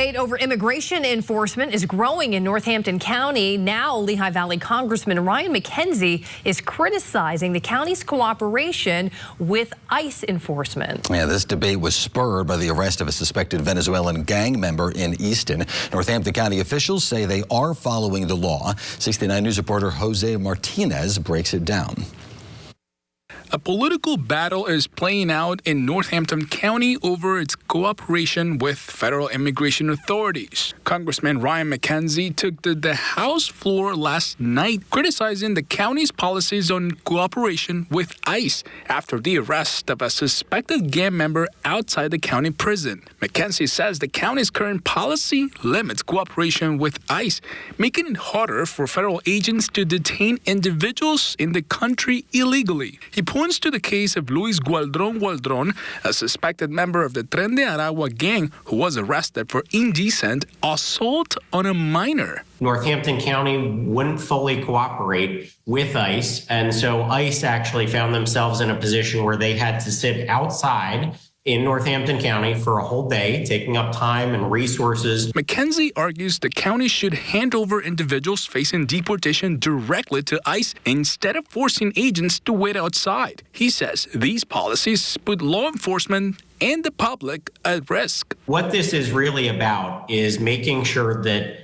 Debate over immigration enforcement is growing in Northampton County. Now, Lehigh Valley Congressman Ryan Mackenzie is criticizing the county's cooperation with ICE enforcement. Yeah, this debate was spurred by the arrest of a suspected Venezuelan gang member in Easton. Northampton County officials say they are following the law. 69 News reporter Jose Martinez breaks it down. A political battle is playing out in Northampton County over its cooperation with federal immigration authorities. Congressman Ryan Mackenzie took to the House floor last night criticizing the county's policies on cooperation with ICE after the arrest of a suspected gang member outside the county prison. Mackenzie says the county's current policy limits cooperation with ICE, making it harder for federal agents to detain individuals in the country illegally. He points to the case of Luis Gualdron-Gualdron, a suspected member of the Tren de Aragua gang who was arrested for indecent assault on a minor. Northampton County wouldn't fully cooperate with ICE, and so ICE actually found themselves in a position where they had to sit outside in Northampton County for a whole day, taking up time and resources. Mackenzie argues the county should hand over individuals facing deportation directly to ICE instead of forcing agents to wait outside. He says these policies put law enforcement and the public at risk. What this is really about is making sure that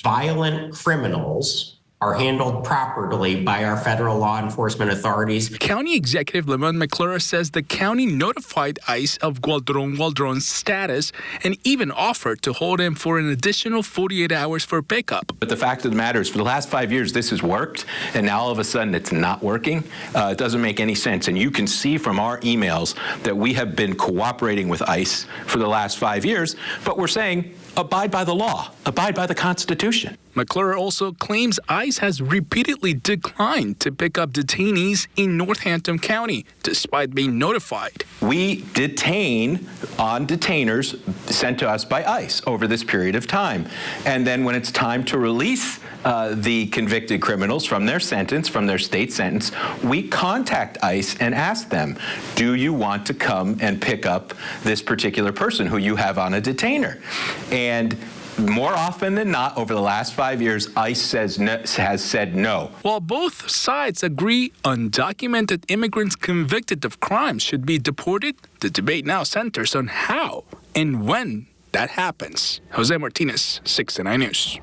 violent criminals are handled properly by our federal law enforcement authorities. County Executive Lemon McClure says the county notified ICE of Gualdron-Gualdron's status and even offered to hold him for an additional 48 hours for pickup. But the fact of the matter is, for the last 5 years, this has worked, and now all of a sudden it's not working. It doesn't make any sense. And you can see from our emails that we have been cooperating with ICE for the last 5 years, but we're saying, abide by the law, abide by the Constitution. McClure also claims ICE has repeatedly declined to pick up detainees in Northampton County, despite being notified. We detain on detainers sent to us by ICE over this period of time. And then when it's time to release the convicted criminals from their sentence, from their state sentence, we contact ICE and ask them, do you want to come and pick up this particular person who you have on a detainer? And more often than not, over the last 5 years, ICE has said no. While both sides agree undocumented immigrants convicted of crimes should be deported, the debate now centers on how and when that happens. Jose Martinez, 69 News.